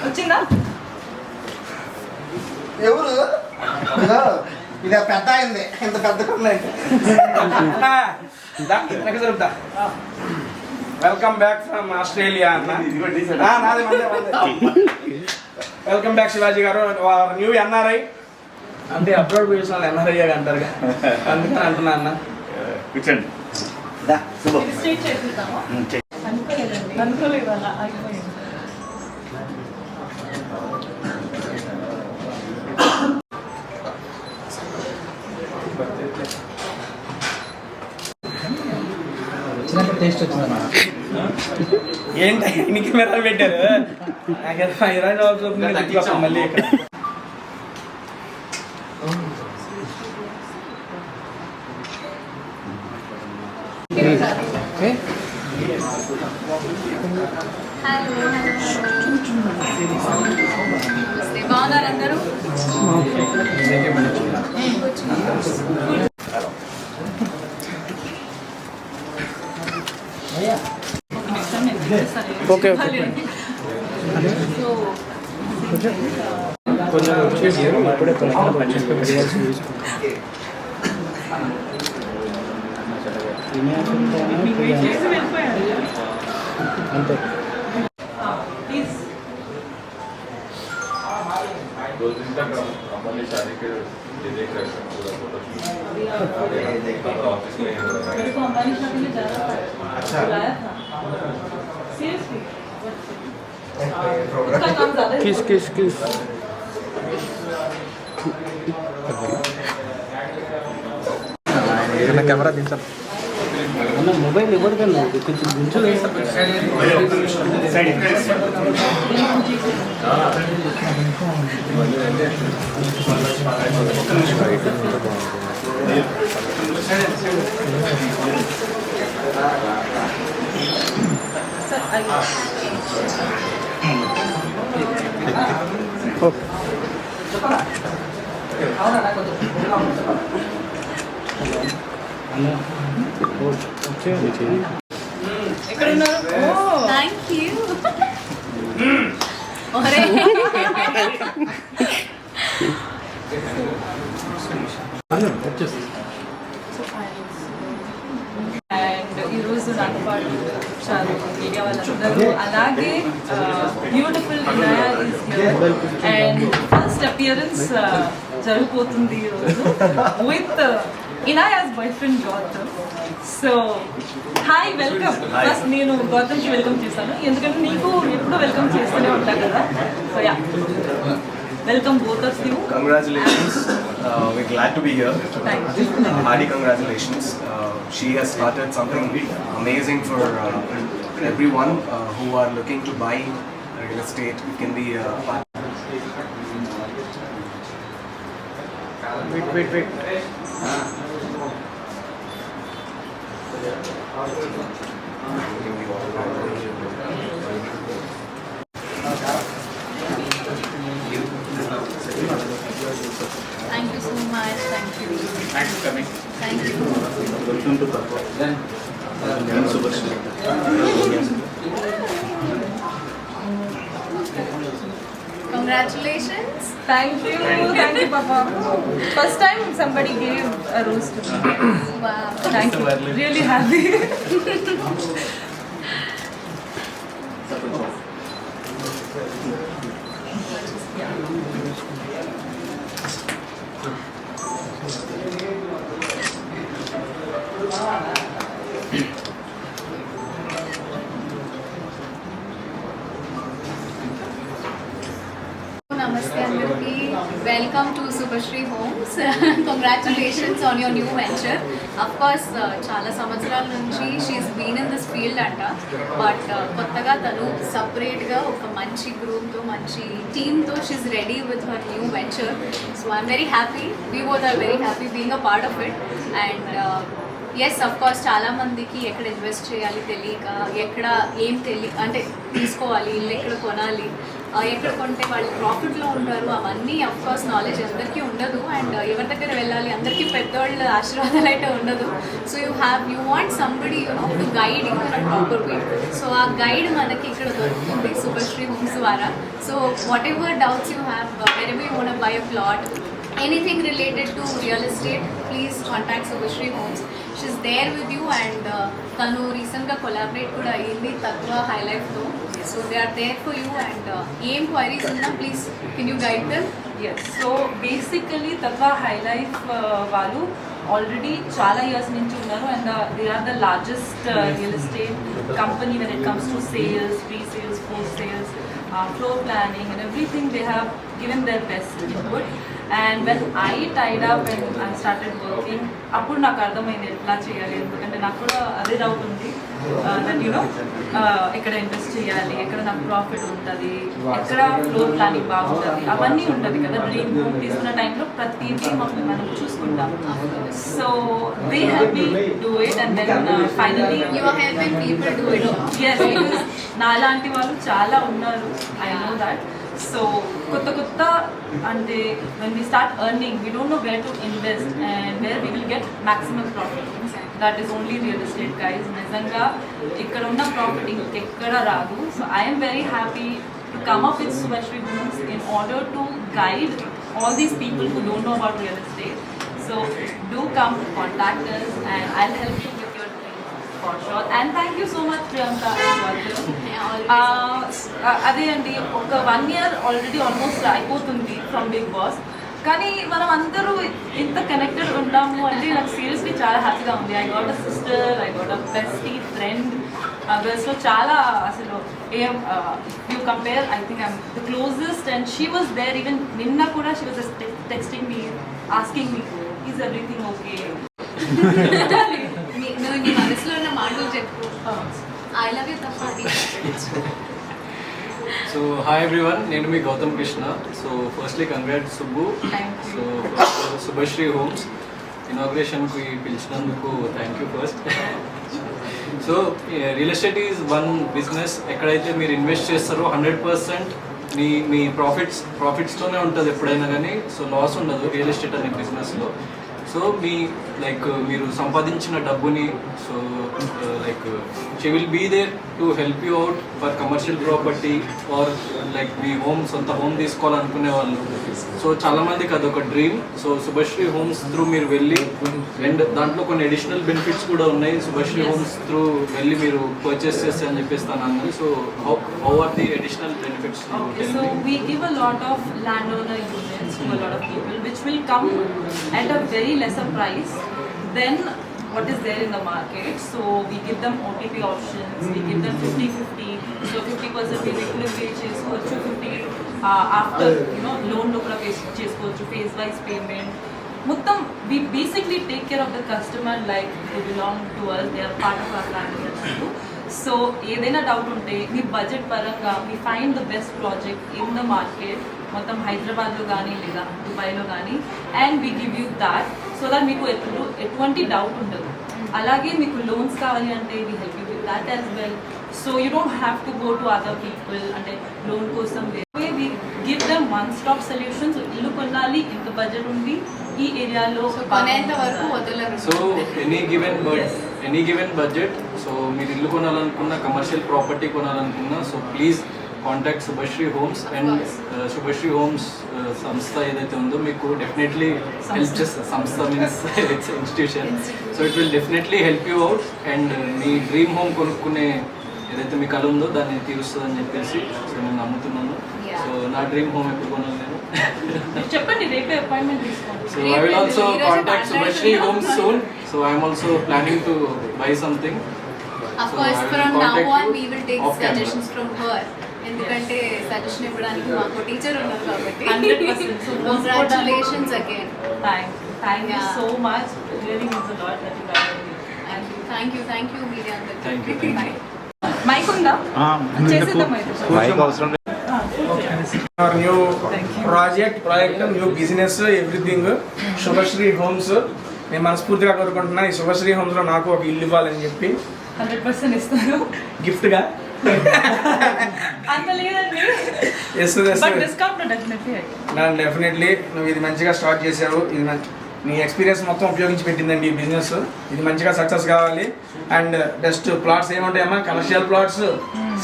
వచ్చిందా ఎవరు ఇది పెద్ద అయింది ఇంత పెద్ద వెల్కమ్ బ్యాక్ ఫ్రమ్ ఆస్ట్రేలియా అన్న. వెల్కమ్ బ్యాక్ శివాజీ గారు. న్యూ ఎన్ఆర్ఐ అంటే అప్లోడ్ చేసిన ఎన్ఆర్ఐ అంటారు అందుకని అంటున్నా అన్న. కూర్చోండి. అనుకోలేదు అలా అయిపోయింది. టేస్ట్ వచ్చిందన్నా ఏంటి ఇనికి మెదలు పెట్టారు మళ్ళీ ఇక్కడ బాగున్నారు అందరూ. ఓకే ఓకే కొంచెం వచ్చేసి ఇప్పుడే అంతే. किस किस किस कैमरा दिन सब मोबाइल इव्वड़ कన్నా కొంచెం దించలే థ్యాంక్ యూ. అండ్ ఈరోజు నాతో పాటు చాలా మీడియా వాళ్ళందరూ అలాగే beautiful Inaya is here and first appearance జరిగిపోతుంది ఈరోజు with Inaya's boyfriend Gautham. So hi welcome. First నేను గౌతమ్కి వెల్కమ్ చేశాను ఎందుకంటే నీకు ఎప్పుడు వెల్కమ్ చేస్తూనే ఉంటాను కదా. So yeah welcome both of you. Congratulations. We're glad to be here. Thank you. Hearty congratulations. She has started something amazing for everyone who are looking to buy real estate. It can be wait Thank you so much. Thank you. Thanks for coming. Thank you. Welcome to Papa. Then Superstar. Congratulations. Thank you. Thank you, Papa. First time somebody gave a rose to me. Wow. Thank you. Really happy. Namaste అందరికీ. Welcome to Supershree Homes. Congratulations on your new venture. Of course, చాలా సంవత్సరాల నుంచి she's been in this field అంట. But కొత్తగా తను సపరేట్గా ఒక మంచి గ్రూప్తో మంచి టీమ్తో she's ready with her new venture. So I'm very happy. We both are very happy being a part of it. And yes of course చాలామందికి ఎక్కడ ఇన్వెస్ట్ చేయాలి తెలియక ఎక్కడ ఏం అంటే తీసుకోవాలి ఇల్లు ఎక్కడ కొనాలి ఎక్కడ కొంటే వాళ్ళు ప్రాఫిట్లో ఉంటారు అవన్నీ అఫ్ కోర్స్ నాలెడ్జ్ అందరికీ ఉండదు అండ్ ఎవరి దగ్గర వెళ్ళాలి అందరికీ పెద్దవాళ్ళ ఆశీర్వాదాలు అయితే ఉండదు so you want somebody to guide you in a proper way so ఆ గైడ్ మనకి ఇక్కడ దొరుకుతుంది సూపర్శ్రీ హోమ్స్ ద్వారా So whatever doubts you have, wherever you want to buy a plot, anything related to real estate, please contact Subhashri Homes. She's there with you, and tanu recent ga collaborate kuda ayindi Tatva High Life tho. So they are there for you, and em queries unna please can you guide them? Yes, so basically Tatva High Life వాళ్ళు already చాలా years నుంచి ఉన్నారు, and they are the largest real estate company when it comes to sales, pre sales, post sales, floor planning and everything. They have given their best input. And when I tied up when I started working, అప్పుడు నాకు అర్థమైంది ఎట్లా చేయాలి, ఎందుకంటే నాకు కూడా అదే doubt ఉంది దట్ యూనో ఎక్కడ ఇన్వెస్ట్ చేయాలి, ఎక్కడ నాకు ప్రాఫిట్ ఉంటుంది, ఎక్కడ ఫ్లోర్ ప్లానింగ్ బాగుంటుంది, అవన్నీ ఉంటుంది కదా. డ్రీమ్ హోమ్ తీసుకున్న టైంలో ప్రతిదీ మనం చూసుకుంటాం. So they help me do it, and then finally You are helping people do it. yes, because నాలాంటి వాళ్ళు చాలా ఉన్నారు, ఐ నో దట్. సో కొత్త అంటే when we start earning, we don't know where to invest and where we will get maximum profit. That is only real estate, guys. నిజంగా ఇక్కడ ఉన్న profit ఇంకెక్కడ రాదు. So I am very happy to come up with Subhashri Homes in order to guide all these people who don't know about real estate. So do come contact us and I'll help you with your dream for sure. And thank you so much, Priyanka and Walter. అదే అండి, ఒక 1 year already almost అయిపోతుంది from Bigg boss, కానీ మనం అందరూ ఇంత connected ఉంటాము అంటే నాకు సీరియస్లీ చాలా హ్యాపీగా ఉంది. I got a sister, I got a bestie friend. అదర్స్లో చాలా అసలు ఏం you compare, I think I'm the closest, and she was there. Even నిన్న కూడా she was texting me, asking me is everything okay. నువ్వు నీ మనసులో ఉన్న మాటలు చెప్పు. I love you తప్ప అది. సో హాయ్ ఎవ్రీవన్, నేను మీ Gautham Krishna. So firstly congrats Subbu. So Subhashree homes ఇనాగ్రేషన్కి పిలిచినందుకు thank you first. So real estate is one business, ఎక్కడైతే మీరు ఇన్వెస్ట్ చేస్తారో 100% మీ ప్రాఫిట్స్తోనే ఉంటుంది ఎప్పుడైనా కానీ. సో లాస్ ఉండదు రియల్ ఎస్టేట్ అనే బిజినెస్లో. సో మీరు సంపాదించిన డబ్బుని she will be there to help you out for commercial property or మీ సొంత హోమ్ తీసుకోవాలనుకునే వాళ్ళు. సో చాలామందికి అదొక dream. So Subhashree homes through మీరు వెళ్ళి, అండ్ దాంట్లో కొన్ని అడిషనల్ బెనిఫిట్స్ కూడా ఉన్నాయి. శుభశ్రీ హోమ్స్ త్రూ వెళ్ళి మీరు పర్చేస్ చేస్తే అని చెప్పేస్తాను అన్నది. So how are the additional benefits? So we give a lot of landowner units to a lot of people, which will come at a very lesser price than what is there in the market. So we give them OTP options, we give them 50-50, so 50% we regular pay cheskochu, 50 after loan lo kuda pay cheskochu, phase wise payment. Muttam we basically take care of the customer like they belong to us, they are part of our family too. So ఏదైనా doubt ఉంటే మీ budget పరంగా మీ find the best project in the market, మొత్తం హైదరాబాద్లో కానీ లేదా దుబాయ్లో కానీ, and we give you that so that మీకు ఎటువంటి డౌట్ ఉండదు. అలాగే మీకు లోన్స్ కావాలి అంటే we help you with that as well. So you don't have to go to other people అంటే లోన్ కోసం. We give them one stop solutions. ఇల్లు కొనాలి, ఇంత బడ్జెట్ ఉంది, ఈ ఏరియాలో కొనేంత వరకు వదలరు. So any given budget. So మీరు ఇల్లు కొనాలనుకున్నా, కమర్షియల్ ప్రాపర్టీ కొనాలనుకున్నా, so please contact Subhashree homes. And Subhashree homes సంస్థ ఏదైతే ఉందో మీకు డెఫినెట్లీ హెల్ప్ చేస్తుంది. సంస్థ means it's institution. So it will definitely help you out. And మీ డ్రీమ్ హోమ్ కొనుక్కునే ఏదైతే మీ కళ ఉందో దాన్ని తీరుస్తుందని చెప్పేసి సో నేను నమ్ముతున్నాను. సో నా డ్రీమ్ హోమ్ ఎప్పుడు కొనాలి నేను చెప్పండి, రేపే అపాయింట్మెంట్ తీసుకోండి. So I will also contact Subhashri Homes soon. So I am also planning to buy something. Of course, from now on we will take suggestions from her. ఎందుకంటే suggestion ఇవ్వడానికి మాకు teacher ఉన్నారు కాబట్టి 100%. So congratulations again. Thank you so much. It really means a lot that you guys are here. Thank you media. Thank you. Mic ఉందా? చేసేద్దాం mic అవసరం లేదు. Our new project new business everything Subhashri homes. నేను మనస్ఫూర్తిగా కోరుకుంటున్నా ఈ శుభశ్రీ హోమ్స్లో నాకు ఒక ఇల్లు ఇవ్వాలని చెప్పి 100% ఇస్తాను గిఫ్ట్గా. అంత లేదండి, బట్ డిస్కౌంట్ డెఫినెట్లీ నువ్వు ఇది మంచిగా స్టార్ట్ చేశావు. ఇది నీ ఎక్స్పీరియన్స్ మొత్తం ఉపయోగించి పెట్టిందండి ఈ బిజినెస్. ఇది మంచిగా సక్సెస్ కావాలి. అండ్ బెస్ట్ ప్లాట్స్ ఏముంటాయమ్మా? కమర్షియల్ ప్లాట్స్,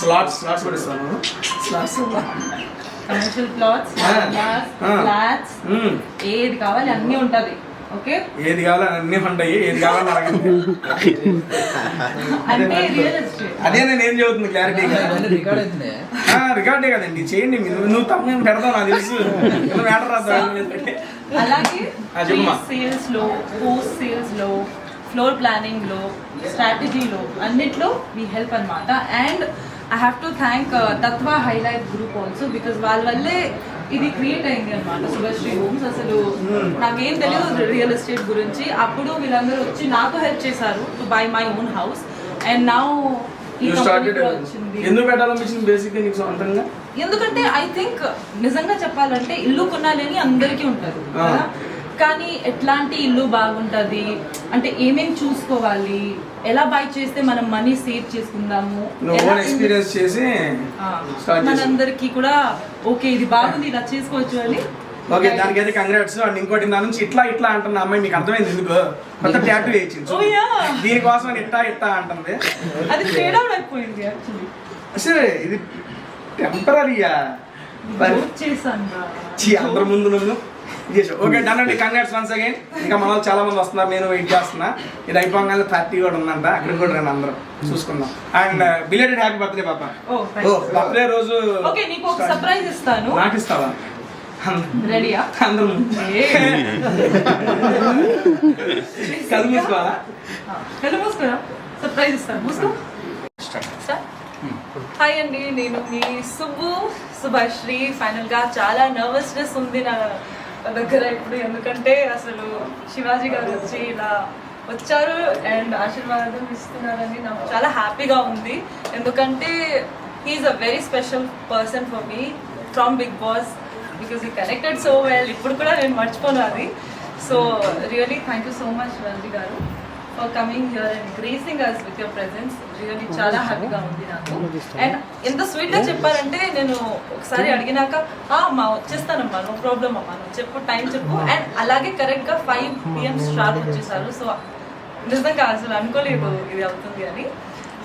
స్లాట్స్ కూడా ఇస్తాను. కమర్షియల్ ప్లాట్స్, ఫ్లాట్స్, ఏది కావాలి అన్నీ ఉంటది. ఓకే, ఏది కావాలని అన్నీ ఉంటాయి, ఏది కావాలని అడగండి. అంటే రియల్ ఎస్టేట్. అదే నేను ఏం చెబుతుంది క్లారిటీగా. రికార్డే కదండి, చేయండి. నువ్వు తప్ప పెడతావు నాకు తెలుసు. మ్యాటర్ రాదు. అలాగే చెప్పమ్మా. సేల్స్ లో, పోస్ట్ సేల్స్ లో, ఫ్లోర్ ప్లానింగ్ లో, స్ట్రాటజీలో అన్నిట్లో వీ హెల్ప్ అన్నమాట. And I have to thank Tattva highlight group also, because వాళ్ళ వల్లే ఇది క్రియేట్ అయింది అనమాట శుభశ్రీ హోమ్స్. అసలు నాకేం తెలియదు రియల్ ఎస్టేట్ గురించి. అప్పుడు వీళ్ళందరూ వచ్చి నాకు హెల్ప్ చేశారు to buy my own house. And now వచ్చింది. ఎందుకు పెట్టాలనిపించింది బేసిక్గా నీకు సొంతంగా? ఎందుకంటే ఐ థింక్ నిజంగా చెప్పాలంటే ఇల్లు కొనాలని అందరికీ ఉంటుంది కదా, కానీ ఎట్లాంటి ఇల్లు బాగుంటుంది అంటే ఏమేమి చూసుకోవాలి, ఎలా బై చేస్తే మనం మనీ సేవ్ చేసుకుందాము, ఎక్స్పీరియన్స్ చేసి మనందరికి కూడా ఓకే ఇది బాగుంది ఇలా చేసుకోవచ్చు అని. ఓకే, దానికైతే కంగ్రాట్స్. అండ్ ఇంకోటి దాని నుంచి ఇట్లా ఇట్లా అంటున్న అమ్మాయి మీకు అర్థమైంది ఎందుకు? కొత్త ట్యాటూ వేయించు. దీనికోసం ఇట్టా ఇట్టా అంటుంది. అది ఫేడ్ అవుట్ అయిపోయింది యాక్చువల్లీ. సరే, ఇది టెంపరీయా చేశాను అందరి ముందు నన్ను చేసావు. ఓకే, డన్ అండి. Congrats once again. ఇంకా మన వాళ్ళు చాలా మంది వస్తున్నారు, నేను వెయిట్ చేస్తున్నా. ఇది అయిపోగానే 30 కూడా ఉందంట, అక్కడ కూడా రండి అందరం చూసుకుందాం. అండ్ బిలేటెడ్ హ్యాపీ బర్త్డే పాప. బర్త్డే రోజు ఓకే నీకు ఒక సర్ప్రైజ్ ఇస్తాను. నాకు ఇస్తావా? రెడీయా? అందరం కళ్ళు మూసుకోవాలా? కళ్ళు మూసుకోరా, సర్ప్రైజ్ ఇస్తాను. మూసుకో. హాయ్ అండి, నేను మీ శుభశ్రీ. ఫైనల్గా చాలా నర్వస్నెస్ ఉంది నా దగ్గర ఇప్పుడు, ఎందుకంటే అసలు శివాజీ గారు వచ్చి ఇలా వచ్చారు అండ్ ఆశీర్వాదం ఇస్తున్నారని నాకు చాలా హ్యాపీగా ఉంది. ఎందుకంటే he is a very special person for me from Bigg Boss, because he connected so well. ఇప్పుడు కూడా నేను మర్చిపోను అది. So really thank you so much Shivaji గారు for coming here and gracing us with your presence. Really చాలా హ్యాపీగా ఉంది నాకు. అండ్ ఎంత స్వీట్గా చెప్పారంటే, నేను ఒకసారి అడిగినాక అమ్మా వచ్చేస్తానమ్మా, నో ప్రాబ్లం అమ్మా, నువ్వు చెప్పు, టైం చెప్పు. అండ్ అలాగే కరెక్ట్గా 5 PM స్టార్ట్ వచ్చేసారు. సో నిజంగా అసలు అనుకోలేదు ఇది అవుతుంది అని.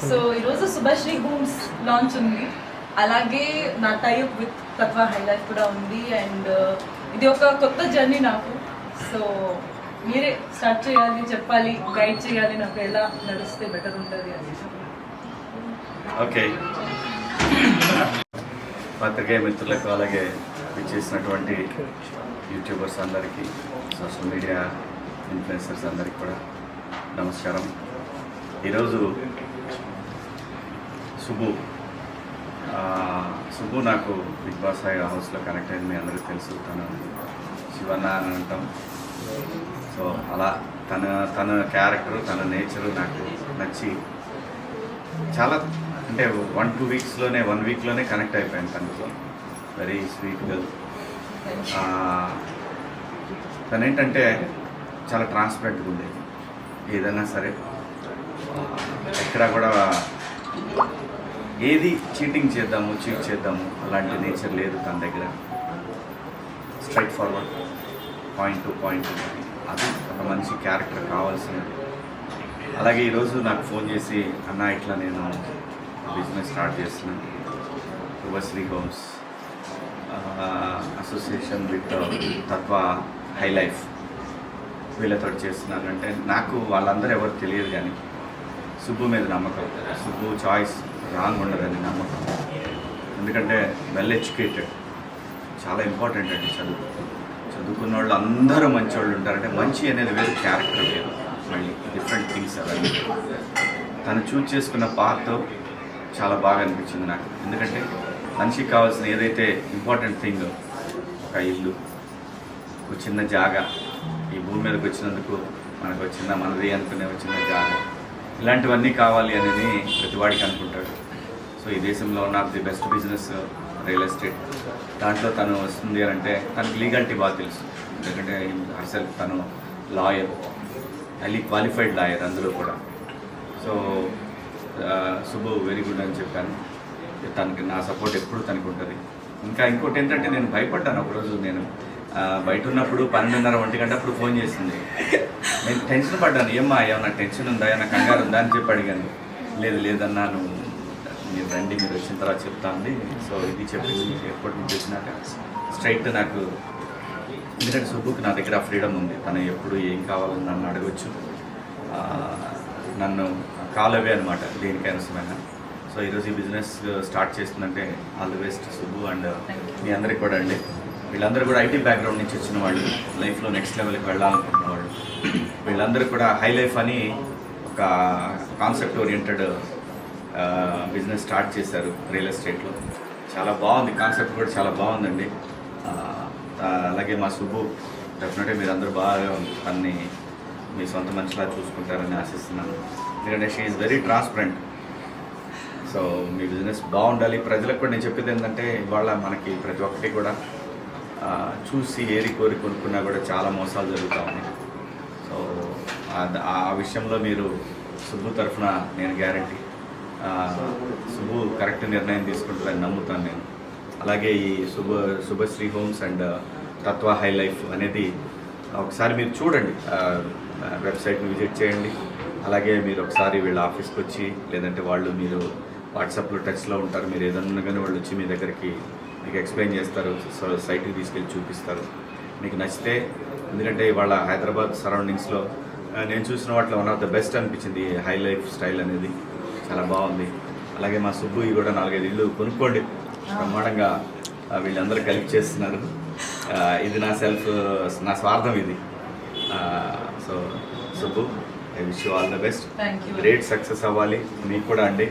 సో ఈరోజు శుభశ్రీ హోమ్స్ లాంచ్ ఉంది, అలాగే నా టైప్ విత్ తత్వ హైలైట్ కూడా ఉంది. అండ్ ఇది ఒక కొత్త జర్నీ నాకు. సో మీరే స్టార్ట్ చేయాలి, చెప్పాలి, గైడ్ చేయాలి నాకు ఎలా నడిస్తే బెటర్ ఉంటుంది అని. ఓకే, పత్రికా మిత్రులకు అలాగే విచ్చేసినటువంటి యూట్యూబర్స్ అందరికీ, సోషల్ మీడియా ఇన్ఫ్లుయెన్సర్స్ అందరికీ కూడా నమస్కారం. ఈరోజు సుబ్బు నాకు బిగ్ బాస్ హౌస్లో కనెక్ట్ అయింది, మీ అందరికీ తెలుసు. తను శివన్న అని అంటాం. సో అలా తన క్యారెక్టర్, తన నేచరు నాకు నచ్చి చాలా, అంటే 1-2 వీక్స్లోనే 1 వీక్లోనే కనెక్ట్ అయిపోయాను తనతో. Very sweet girl. తను ఏంటంటే చాలా ట్రాన్స్పరెంట్గా ఉండేది. ఏదైనా సరే ఎక్కడ కూడా ఏది చీట్ చేద్దాము అలాంటి నేచర్ లేదు తన దగ్గర. Straight forward, point to point. అది ఒక మంచి క్యారెక్టర్ కావాల్సినది. అలాగే ఈరోజు నాకు ఫోన్ చేసి, అన్న ఇట్లా నేను బిజినెస్ స్టార్ట్ చేస్తున్నాను, Subhashree homes association with Tattva high life, వీళ్ళతో చేస్తున్నాను అంటే, నాకు వాళ్ళందరూ ఎవరు తెలియదు కానీ సుబ్బు మీద నమ్మకం, సుబ్బు చాయిస్ రాంగ్ ఉండదని నమ్మకం. ఎందుకంటే వెల్ ఎడ్యుకేటెడ్, చాలా ఇంపార్టెంట్ అండి చదువుకున్న వాళ్ళు అందరూ మంచి వాళ్ళు ఉంటారంటే, మంచి అనేది వేరు, క్యారెక్టర్ వేరు, మళ్ళీ డిఫరెంట్ థింగ్స్ అవన్నీ. తను చూజ్ చేసుకున్న పార్ట్ చాలా బాగా అనిపించింది నాకు. ఎందుకంటే మనిషికి కావాల్సిన ఏదైతే ఇంపార్టెంట్ థింగ్, ఒక ఇల్లు, ఒక చిన్న జాగా, ఈ భూమి మీదకి వచ్చినందుకు మనకు వచ్చిన మనది అనుకునే చిన్న జాగా, ఇలాంటివన్నీ కావాలి అనేది ప్రతివాడికి అనుకుంటాడు. సో ఈ దేశంలో ఉన్న the best business real estate, దాంట్లో తను వస్తుంది అని అంటే తనకు లీగాలిటీ బాగా తెలుసు. ఎందుకంటే అసలు తను లాయర్, హైలీ క్వాలిఫైడ్ లాయర్ అందులో కూడా. సో సుబ్బు వెరీ గుడ్ అని చెప్పాను. తనకి నా సపోర్ట్ ఎప్పుడు తనకు ఉంటుంది. ఇంకా ఇంకోటి ఏంటంటే, నేను భయపడ్డాను ఒకరోజు. నేను బయట ఉన్నప్పుడు 12:30-1 గంట అప్పుడు ఫోన్ చేసింది. నేను టెన్షన్ పడ్డాను, ఏమన్నా టెన్షన్ ఉందా, ఏమన్నా కంగారు ఉందా అని చెప్పి అడిగాను. లేదన్నా, నువ్వు మీరు రండి, మీరు వచ్చిన తర్వాత చెప్తా ఉంది. సో ఇది చెప్పింది ఎయిర్పోర్ట్ నుంచి వచ్చినాక స్ట్రైట్ నాకు, ఎందుకంటే సుబ్బుకి నా దగ్గర ఫ్రీడమ్ ఉంది, తను ఎప్పుడు ఏం కావాలని నన్ను అడగచ్చు, నన్ను కాలవే అనమాట దేనికైనా సమయంగా. సో ఈరోజు ఈ బిజినెస్ స్టార్ట్ చేస్తుందంటే all the best Subbu and మీ అందరికి కూడా అండి. వీళ్ళందరూ కూడా ఐటీ బ్యాక్గ్రౌండ్ నుంచి వచ్చిన వాళ్ళు, లైఫ్లో నెక్స్ట్ లెవెల్కి వెళ్ళాలనుకుంటున్న వాళ్ళు. వీళ్ళందరూ కూడా హై లైఫ్ అని ఒక కాన్సెప్ట్ ఓరియంటెడ్ బిజినెస్ స్టార్ట్ చేశారు రియల్ ఎస్టేట్లో. చాలా బాగుంది, కాన్సెప్ట్ కూడా చాలా బాగుందండి. అలాగే మా సుబ్బు డెఫినెట్గా మీరందరూ బాగా తన్ని మీ సొంత మనిషిలా చూసుకుంటారని ఆశిస్తున్నాను. ఎందుకంటే she is very transparent. So me business బాగుండాలి. ప్రజలకు కూడా నేను చెప్పేది ఏంటంటే ఇవాళ మనకి ప్రతి ఒక్కటి కూడా చూసి ఏరి కోరి కొనుక్కున్నా కూడా చాలా మోసాలు జరుగుతూ ఉన్నాయి. సో ఆ విషయంలో మీరు సుబ్బు తరఫున నేను గ్యారంటీ సుబ్బు కరెక్ట్ నిర్ణయం తీసుకుంటారని నమ్ముతాను నేను. అలాగే ఈ Subhashree homes and Tatva high life అనేది ఒకసారి మీరు చూడండి, వెబ్సైట్ని విజిట్ చేయండి. అలాగే మీరు ఒకసారి వీళ్ళ ఆఫీస్కి వచ్చి, లేదంటే వాళ్ళు మీరు వాట్సాప్లో టచ్లో ఉంటారు, మీరు ఏదన్నా కానీ వాళ్ళు వచ్చి మీ దగ్గరికి మీకు ఎక్స్ప్లెయిన్ చేస్తారు, సైట్కి తీసుకెళ్ళి చూపిస్తారు. మీకు నచ్చితే, ఎందుకంటే ఇవాళ హైదరాబాద్ సరౌండింగ్స్లో నేను చూసిన వాటిలో వన్ ఆఫ్ ద బెస్ట్ అనిపించింది హై లైఫ్ స్టైల్ అనేది, చాలా బాగుంది. అలాగే మా సుబ్బు కూడా 4-5 ఇళ్ళు కొనుక్కోండి, బ్రహ్మాండంగా వీళ్ళందరూ కలిపి చేస్తున్నారు. ఇది నా స్వార్థం ఇది. So Subbu, I wish you all the best. Great success అవ్వాలి మీకు కూడా అండి,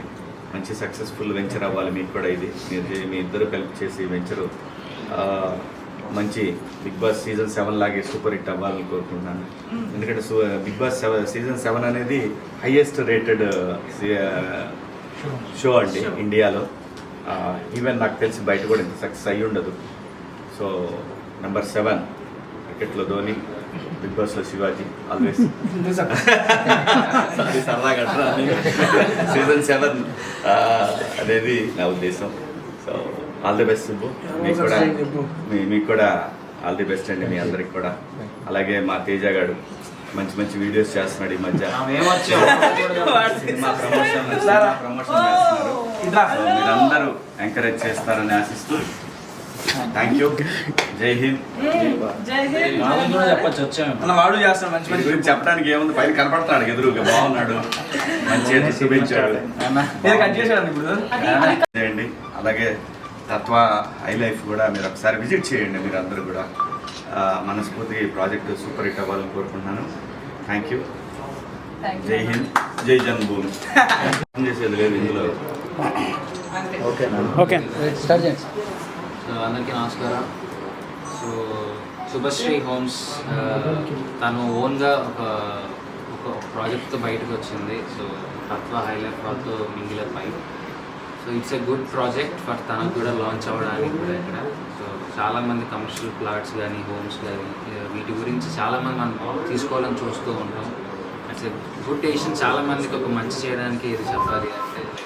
మంచి సక్సెస్ఫుల్ వెంచర్ అవ్వాలి మీకు కూడా. ఇది మీ ఇద్దరు కలిపి చేసి వెంచరు మంచి బిగ్ బాస్ సీజన్ 7 లాగే సూపర్ హిట్ అవ్వాలని కోరుకుంటున్నాను. ఎందుకంటే బిగ్ బాస్ సీజన్ 7 అనేది హైయెస్ట్ రేటెడ్ షో అండి ఇండియాలో. ఈవెన్ నాకు తెలిసి బయట కూడా ఇంత సక్సెస్ అయ్యి ఉండదు. సో నెంబర్ 7 క్రికెట్లో ధోని, బిగ్ బాస్లో శివాజీ, ఆల్వేస్ సరదాగా సీజన్ 7 అనేది నా ఉద్దేశం. So all the best Subbu, మీకు కూడా ఆల్ ది బెస్ట్ అండి మీ అందరికి కూడా. అలాగే మా తేజ గారు మంచి మంచి వీడియోస్ చేస్తున్నాడు ఈ మధ్య, సినిమా ప్రమోషన్ చేస్తున్నారు. మీరందరూ ఎంకరేజ్ చేస్తారని ఆశిస్తూ థ్యాంక్ యూ. జై హింద్. చెప్పచ్చు వచ్చాము వాడు చేస్తాను మంచి మంచి గురించి చెప్పడానికి ఏముంది, పైన కనపడుతున్నాడు ఎదురుగా, బాగున్నాడు, మంచి చూపించాడు. కట్ చేశాడు ఇప్పుడు చేయండి. అలాగే తత్వ హై లైఫ్ కూడా మీరు ఒకసారి విజిట్ చేయండి. మీరు అందరూ కూడా మనస్ఫూర్తి ప్రాజెక్ట్ సూపర్ హిట్ అవ్వాలని కోరుకుంటున్నాను. Thank you. జై హింద్, జై జన్మభూమి. చేసేది లేదు ఇందులో. ఓకే అందరికీ నమస్కారం. సో శుభశ్రీ హోమ్స్ తను ఓన్గా ఒక ప్రాజెక్ట్తో బయటకు వచ్చింది. సో తత్వ హై లైఫ్ వాళ్ళతో మింగిల్ పై. So it's a good project for తనకు కూడా లాంచ్ అవ్వడానికి కూడా ఇక్కడ. సో చాలామంది కమర్షియల్ ప్లాట్స్ కానీ హోమ్స్ కానీ వీటి గురించి చాలామంది మనం తీసుకోవాలని చూస్తూ ఉంటాం. It's a good decision. చాలామందికి ఒక మంచి చేయడానికి ఇది చెప్పాలి అంటే like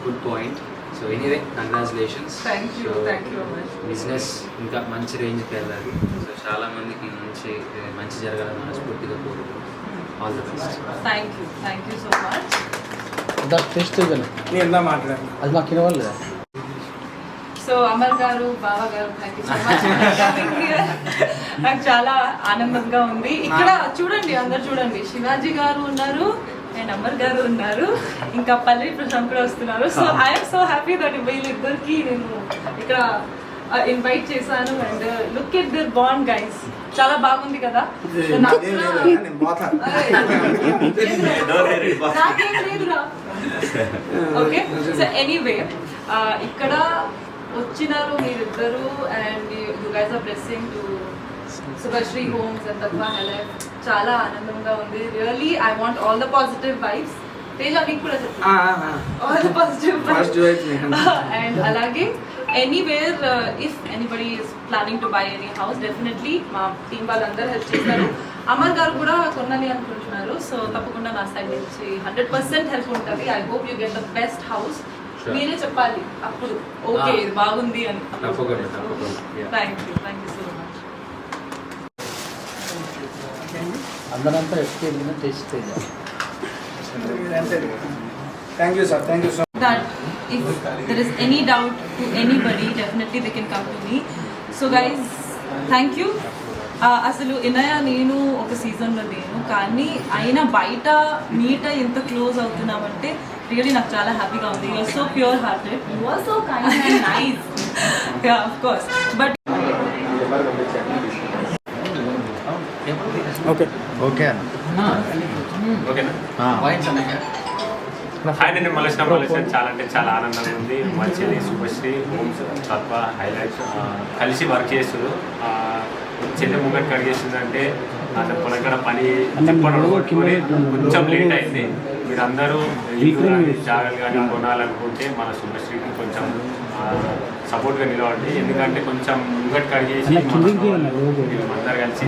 good point. So anyway congratulations. Business ఇంకా మంచి రేంజ్కి వెళ్ళాలి. సో చాలామందికి మంచి జరగాలని మనస్ఫూర్తిగా కోరుకుంటున్నాను. All the best. Thank you so much. నేను ఎంత మాట్లాడాను అది మాకు ఇవ్వలేదా? సో అమర్ గారు, బావ గారు, థ్యాంక్ యూ సో మచ్. నాకు చాలా ఆనందంగా ఉంది. ఇక్కడ చూడండి, అందరు చూడండి, శివాజీ గారు ఉన్నారు అండ్ అమర్ గారు ఉన్నారు, ఇంకా పల్లి ప్రశాంత్ కూడా వస్తున్నారు. So I'm so happy that వీళ్ళిద్దరికి నేను ఇక్కడ ఇన్వైట్ చేశాను. And look at their bond guys, చాలా బాగుంది కదా. నాకేం లేదురా. ఓకే, సో ఎనీవే ఇక్కడ వచ్చినారు మీరిద్దరు and you guys are blessing to Subhashree homes and Tatva high life. చాలా ఆనందంగా ఉంది. Really I want all the positive vibes. Teja మీకు కూడా చెప్తాను, all the positive vibes. And అలాగే anywhere if anybody is planning to buy any house, definitely మా team వాళ్ళందరూ help చేస్తారు. అమర్ గారు కూడా కొనాలి అనుకుంటున్నారు. సో తప్పకుండా నా సైడ్ నుంచి 100% హెల్ప్ ఉంటుంది. I hope you get the best house. మీరే చెప్పాలి అప్పుడు ఓకే ఇది బాగుంది అని. Thank you so much. అందరంతా ఎక్స్పీరియన్స్ చేస్తే thank you sir, thank you so that if there is any doubt to anybody, definitely they can come to me. So guys, thank you. అసలు ఇనయ నేను ఒక సీజన్లో లేను, కానీ అయినా బయట మీట ఎంత క్లోజ్ అవుతున్నామంటే రియల్లీ నాకు చాలా హ్యాపీగా ఉంది. You are so pure hearted, you are so kind and nice. Yeah of course, but okay okay ఓకేనా హాయ్, నేను మలేషియా చాలా అంటే చాలా ఆనందంగా ఉంది. మా చెల్లి శుభశ్రీ హోమ్స్ తత్వ హైలైట్స్ కలిసి వర్క్ చేస్తారు. చెల్లి ముంగట్ కడిగేసిందంటే అంత పొలంకడ పని పట్టుకొని కొంచెం లేట్ అయింది. మీరందరూ ఇల్లు కానీ జాగాలు కానీ కొనాలనుకుంటే మన శుభశ్రీకి కొంచెం సపోర్ట్గా నిలవండి. ఎందుకంటే కొంచెం ముంగట్ కడిగేసి అందరు కలిసి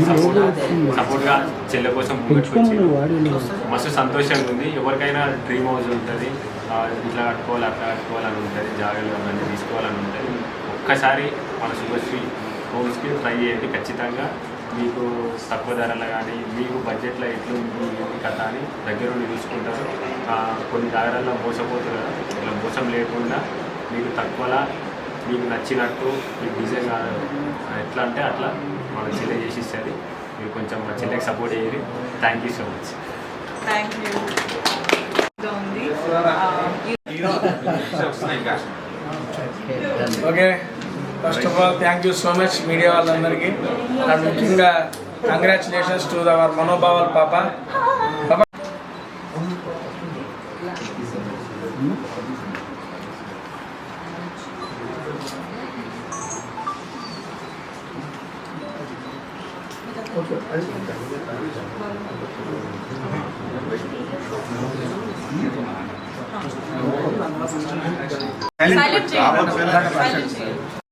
సపోర్ట్గా చెల్లె కోసం ముంగట్కి వచ్చి మస్తు సంతోషంగా ఉంది. ఎవరికైనా డ్రీమ్ హౌస్ ఉంటుంది, ఇట్లా కట్టుకోవాలి అట్లా కట్టుకోవాలని ఉంటుంది, జాగాలు అవన్నీ తీసుకోవాలని ఉంటుంది. ఒక్కసారి మన శుభశ్రీ హోమ్స్కి ట్రై చేయండి. ఖచ్చితంగా మీకు తక్కువ ధరలు కానీ మీకు బడ్జెట్లో ఎట్లు కథ అని దగ్గర ఉండి చూసుకుంటారు. కొన్ని జాగ్రత్తలో మోసపోతారు కదా, ఇలా మోసం లేకుండా మీకు తక్కువలా మీకు నచ్చినట్టు మీకు డిజైన్ ఎట్లా అంటే అట్లా మన చెల్లె చేసి ఇస్తుంది. మీరు కొంచెం మా చెల్లెకి సపోర్ట్ చేయండి. Thank you so much. Thank you. ఉంది okay, first of all thank you so much media వాళ్ళందరికీ. అండ్ ముఖ్యంగా కంగ్రాచులేషన్స్ టు అవర్ మనోభావాల్ పాప. silent చేయండి.